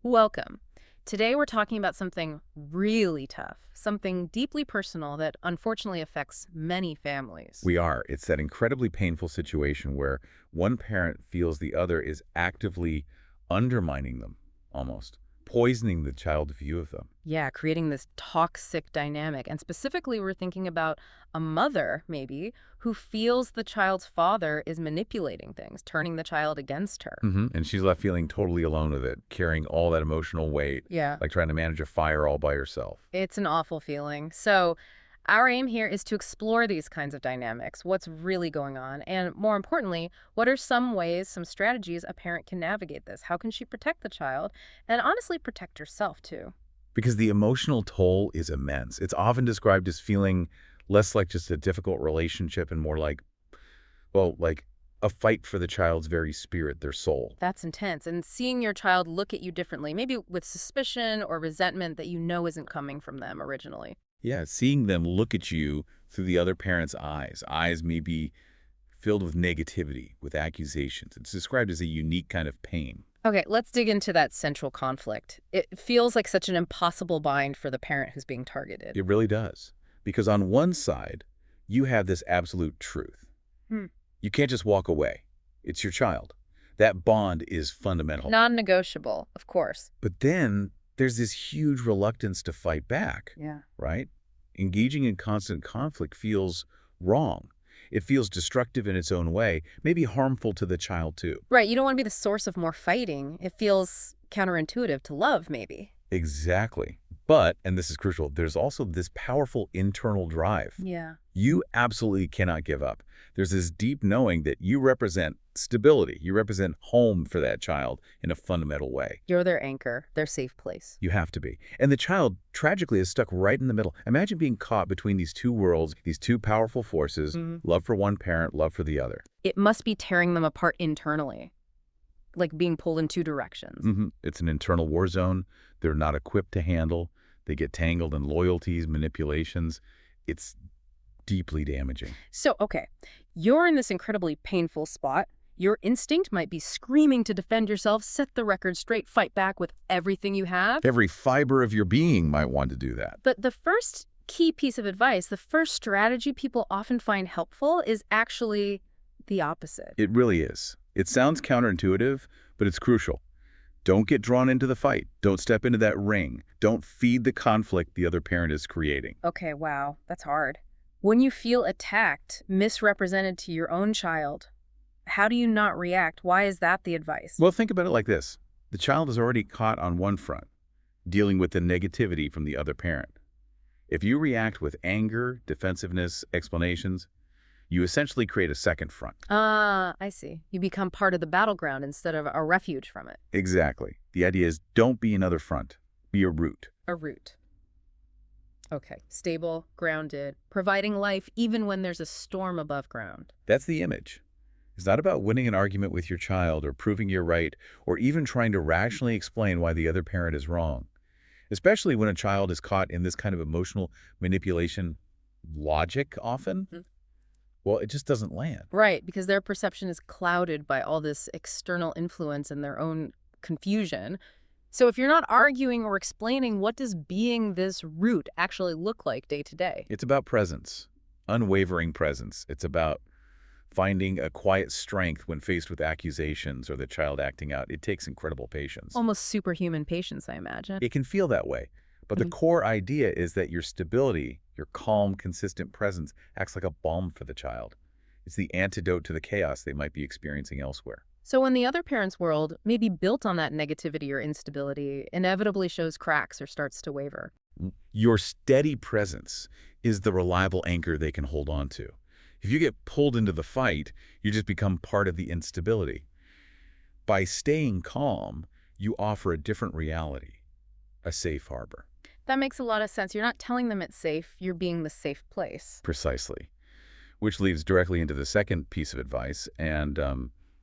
Welcome. Today we're talking about something really tough, something deeply personal that unfortunately affects many families. We are. It's that incredibly painful situation where one parent feels the other is actively undermining them, almost, poisoning the child's view of them. Yeah, creating this toxic dynamic. And specifically, we're thinking about a mother, maybe, who feels the child's father is manipulating things, turning the child against her. And she's left feeling totally alone with it, carrying all that emotional weight, Yeah, like trying to manage a fire all by herself. it's an awful feeling. So, our aim here is to explore these kinds of dynamics, what's really going on, and more importantly, what are some ways, some strategies a parent can navigate this? How can she protect the child and honestly protect herself too? Because the emotional toll is immense. It's often described as feeling less like just a difficult relationship and more like, well, like a fight for the child's very spirit, their soul. That's intense. And seeing your child look at you differently, maybe with suspicion or resentment that you know isn't coming from them originally. Yeah, seeing them look at you through the other parent's eyes maybe filled with negativity, with accusations. It's described as a unique kind of pain. Okay, let's dig into that central conflict. It feels like such an impossible bind for the parent who's being targeted. It really does. Because on one side, you have this absolute truth. Hmm. You can't just walk away. It's your child. That bond is fundamental. Non-negotiable, of course. But then there's this huge reluctance to fight back, Yeah. right? Engaging in constant conflict feels wrong. It feels destructive in its own way, maybe harmful to the child too. Right, you don't want to be the source of more fighting. It feels counterintuitive to love, maybe. Exactly. But, and this is crucial, there's also this powerful internal drive. Yeah. You absolutely cannot give up. There's this deep knowing that you represent stability. You represent home for that child in a fundamental way. You're their anchor, their safe place. You have to be. And the child, tragically, is stuck right in the middle. Imagine being caught between these two worlds, these two powerful forces, love for one parent, love for the other. It must be tearing them apart internally, like being pulled in two directions. It's an internal war zone they're not equipped to handle. They get tangled in loyalties, manipulations. It's deeply damaging. So, okay, you're in this incredibly painful spot. Your instinct might be screaming to defend yourself, set the record straight, fight back with everything you have. Every fiber of your being might want to do that. But the first key piece of advice, the first strategy people often find helpful is actually the opposite. It really is. It sounds counterintuitive, but it's crucial. Don't get drawn into the fight. Don't step into that ring. Don't feed the conflict the other parent is creating. Okay, wow, that's hard. When you feel attacked, misrepresented to your own child, how do you not react? Why is that the advice? Well, think about it like this. The child is already caught on one front, dealing with the negativity from the other parent. If you react with anger, defensiveness, explanations, you essentially create a second front. Ah, I see. You become part of the battleground instead of a refuge from it. Exactly. The idea is don't be another front. Be a root. A root. Okay. Stable, grounded, providing life even when there's a storm above ground. That's the image. It's not about winning an argument with your child or proving you're right or even trying to rationally explain why the other parent is wrong. Especially when a child is caught in this kind of emotional manipulation logic often. Well, it just doesn't land. Right, because their perception is clouded by all this external influence and their own confusion. So if you're not arguing or explaining, what does being this root actually look like day to day? It's about presence, unwavering presence. It's about finding a quiet strength when faced with accusations or the child acting out. It takes incredible patience. Almost superhuman patience, I imagine. It can feel that way. But the core idea is that your stability, your calm, consistent presence acts like a balm for the child. It's the antidote to the chaos they might be experiencing elsewhere. So when the other parent's world, maybe built on that negativity or instability, inevitably shows cracks or starts to waver. Your steady presence is the reliable anchor they can hold on to. If you get pulled into the fight, you just become part of the instability. By staying calm, you offer a different reality, a safe harbor. That makes a lot of sense. You're not telling them it's safe, you're being the safe place. Precisely. Which leads directly into the second piece of advice, and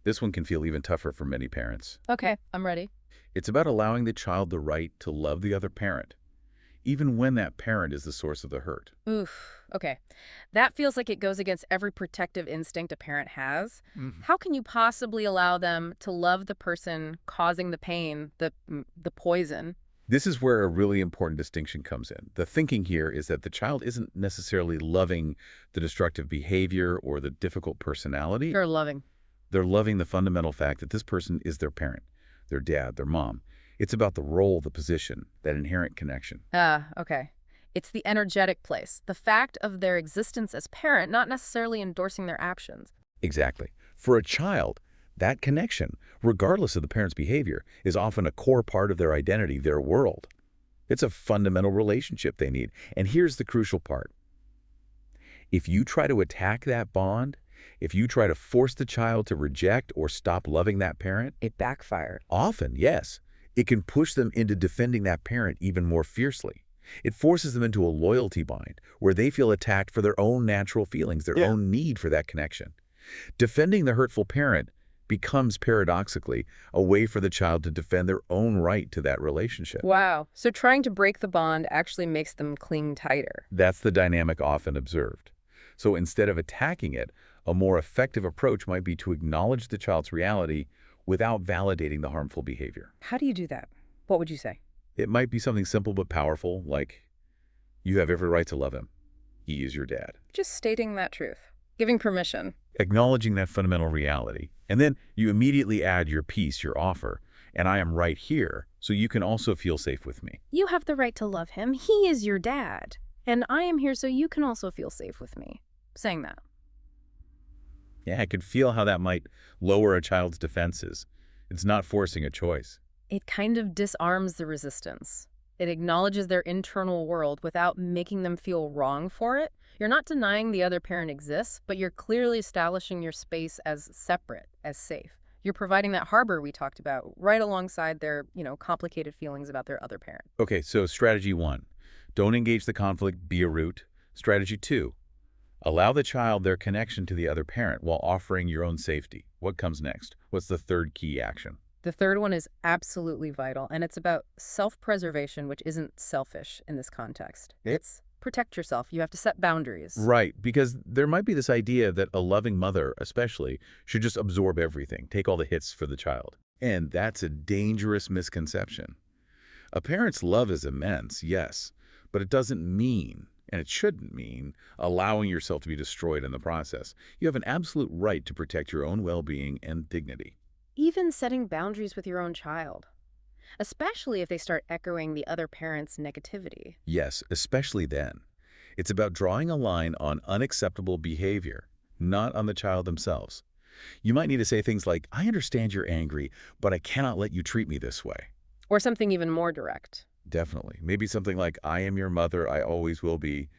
this one can feel even tougher for many parents. Okay, I'm ready. It's about allowing the child the right to love the other parent, even when that parent is the source of the hurt. Oof. Okay. That feels like it goes against every protective instinct a parent has. Mhm. How can you possibly allow them to love the person causing the pain, the poison? This is where a really important distinction comes in. The thinking here is that the child isn't necessarily loving the destructive behavior or the difficult personality. Sure, loving. They're loving the fundamental fact that this person is their parent, their dad, their mom. It's about the role, the position, that inherent connection. Ah, okay. It's the energetic place, the fact of their existence as parent, not necessarily endorsing their actions. Exactly. For a child, that connection, regardless of the parent's behavior, is often a core part of their identity, their world. It's a fundamental relationship they need. And here's the crucial part. If you try to attack that bond, if you try to force the child to reject or stop loving that parent, It backfired. often, yes, it can push them into defending that parent even more fiercely. It forces them into a loyalty bind where they feel attacked for their own natural feelings, their own need for that connection. Defending the hurtful parent becomes paradoxically a way for the child to defend their own right to that relationship. Wow. So trying to break the bond actually makes them cling tighter. That's the dynamic often observed. So instead of attacking it, a more effective approach might be to acknowledge the child's reality without validating the harmful behavior. How do you do that? What would you say? It might be something simple but powerful, like, you have every right to love him. He is your dad. Just stating that truth, giving permission. Acknowledging that fundamental reality. And then you immediately add your piece, your offer, and I am right here, so you can also feel safe with me. You have the right to love him. He is your dad. And I am here so you can also feel safe with me. Saying that. Yeah, I could feel how that might lower a child's defenses. It's not forcing a choice. It kind of disarms the resistance. It acknowledges their internal world without making them feel wrong for it. You're not denying the other parent exists, but you're clearly establishing your space as separate, as safe. You're providing that harbor we talked about right alongside their, complicated feelings about their other parent. Okay, so strategy 1, don't engage the conflict, be a root. Strategy 2, allow the child their connection to the other parent while offering your own safety. What comes next? What's the third key action? The third one is absolutely vital, and it's about self-preservation, which isn't selfish in this context. It's protect yourself. You have to set boundaries. Right, because there might be this idea that a loving mother, especially, should just absorb everything, take all the hits for the child. And that's a dangerous misconception. A parent's love is immense, yes, but it doesn't mean, and it shouldn't mean, allowing yourself to be destroyed in the process. You have an absolute right to protect your own well-being and dignity. Even setting boundaries with your own child, especially if they start echoing the other parent's negativity. Yes, especially then. It's about drawing a line on unacceptable behavior, not on the child themselves. You might need to say things like, I understand you're angry, but I cannot let you treat me this way. Or something even more direct. Definitely. Maybe something like, I am your mother, I always will be,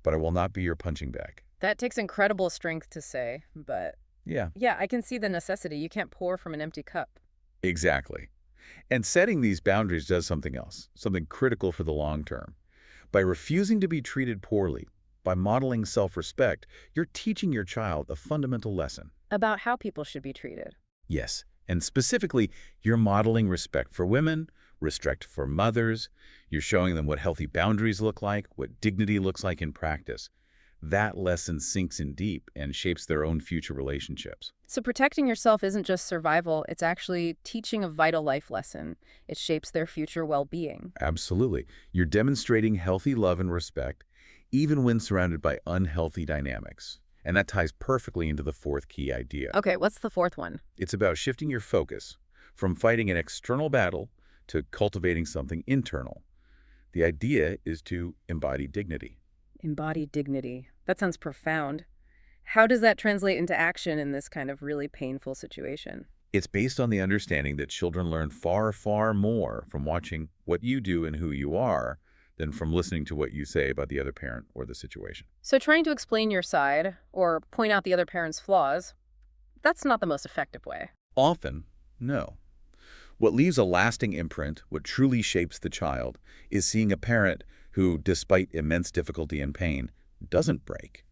but I will not be your punching bag. That takes incredible strength to say, but Yeah, yeah, I can see the necessity. You can't pour from an empty cup. exactly. And setting these boundaries does something else, something critical for the long term. By refusing to be treated poorly, by modeling self-respect, you're teaching your child a fundamental lesson. About how people should be treated. Yes, and specifically, you're modeling respect for women, respect for mothers. You're showing them what healthy boundaries look like, what dignity looks like in practice. That lesson sinks in deep and shapes their own future relationships. So protecting yourself isn't just survival, it's actually teaching a vital life lesson. It shapes their future well-being. Absolutely. You're demonstrating healthy love and respect, even when surrounded by unhealthy dynamics. And that ties perfectly into the fourth key idea. Okay, what's the fourth one? It's about shifting your focus from fighting an external battle to cultivating something internal. The idea is to embody dignity. Embody dignity. That sounds profound. How does that translate into action in this kind of really painful situation? It's based on the understanding that children learn far, far more from watching what you do and who you are than from listening to what you say about the other parent or the situation. So trying to explain your side or point out the other parent's flaws, that's not the most effective way. Often, no. What leaves a lasting imprint, what truly shapes the child, is seeing a parent who, despite immense difficulty and pain, doesn't break,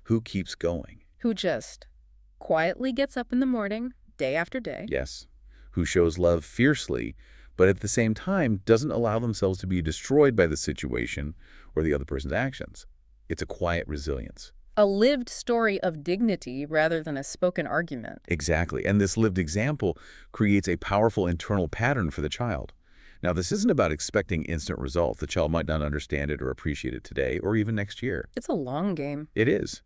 who keeps going. Who just quietly gets up in the morning, day after day. Yes, who shows love fiercely, but at the same time doesn't allow themselves to be destroyed by the situation or the other person's actions. It's a quiet resilience. A lived story of dignity rather than a spoken argument. Exactly. And this lived example creates a powerful internal pattern for the child. Now, this isn't about expecting instant results. The child might not understand it or appreciate it today or even next year. It's a long game. It is.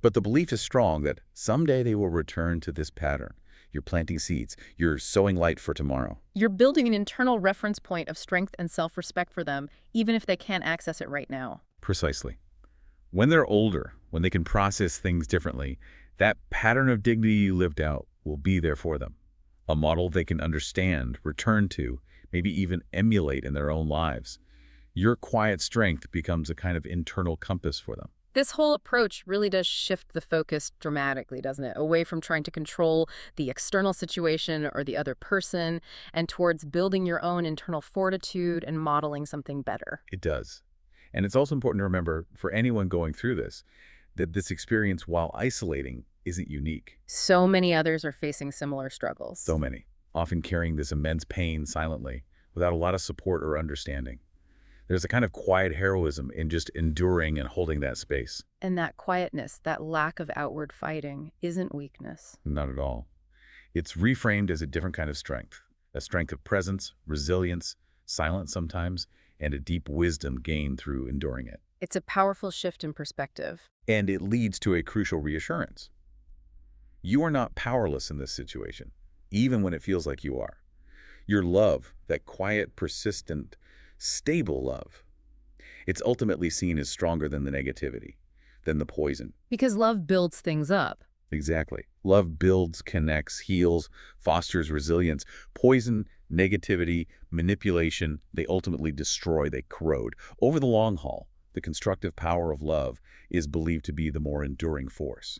But the belief is strong that someday they will return to this pattern. You're planting seeds. You're sowing light for tomorrow. You're building an internal reference point of strength and self-respect for them, even if they can't access it right now. Precisely. When they're older, when they can process things differently, that pattern of dignity you lived out will be there for them. A model they can understand, return to, maybe even emulate in their own lives. Your quiet strength becomes a kind of internal compass for them. This whole approach really does shift the focus dramatically, doesn't it? Away from trying to control the external situation or the other person and towards building your own internal fortitude and modeling something better. It does. And it's also important to remember, for anyone going through this, that this experience, while isolating, isn't unique. So many others are facing similar struggles. So many, often carrying this immense pain silently, without a lot of support or understanding. There's a kind of quiet heroism in just enduring and holding that space. And that quietness, that lack of outward fighting, isn't weakness. Not at all. It's reframed as a different kind of strength. A strength of presence, resilience, silence sometimes, and a deep wisdom gained through enduring it. It's a powerful shift in perspective. And it leads to a crucial reassurance. You are not powerless in this situation, even when it feels like you are. Your love, that quiet, persistent, stable love, it's ultimately seen as stronger than the negativity, than the poison. Because love builds things up. Exactly. Love builds, connects, heals, fosters resilience. Poison, negativity, manipulation, they ultimately destroy, they corrode. Over the long haul, the constructive power of love is believed to be the more enduring force.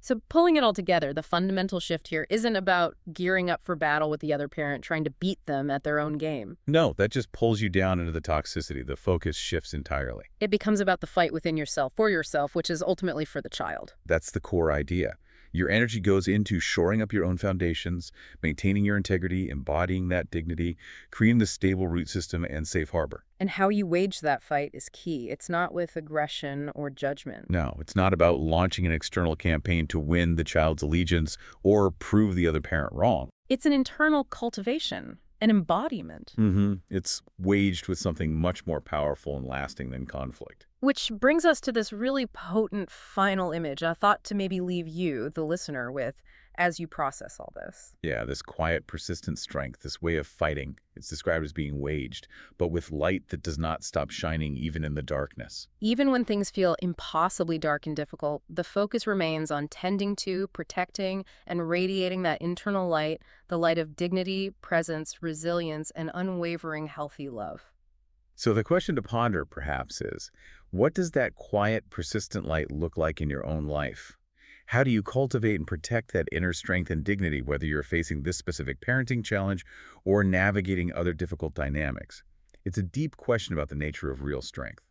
So pulling it all together, the fundamental shift here isn't about gearing up for battle with the other parent, trying to beat them at their own game. No, that just pulls you down into the toxicity. The focus shifts entirely. It becomes about the fight within yourself, for yourself, which is ultimately for the child. That's the core idea. Your energy goes into shoring up your own foundations, maintaining your integrity, embodying that dignity, creating the stable root system and safe harbor. And how you wage that fight is key. It's not with aggression or judgment. No, it's not about launching an external campaign to win the child's allegiance or prove the other parent wrong. It's an internal cultivation, an embodiment. It's waged with something much more powerful and lasting than conflict. Which brings us to this really potent final image, a thought to maybe leave you, the listener, with as you process all this. Yeah, this quiet, persistent strength, this way of fighting, it's described as being waged, but with light that does not stop shining even in the darkness. Even when things feel impossibly dark and difficult, the focus remains on tending to, protecting, and radiating that internal light, the light of dignity, presence, resilience, and unwavering healthy love. So the question to ponder, perhaps, is, what does that quiet, persistent light look like in your own life? How do you cultivate and protect that inner strength and dignity, whether you're facing this specific parenting challenge or navigating other difficult dynamics? It's a deep question about the nature of real strength.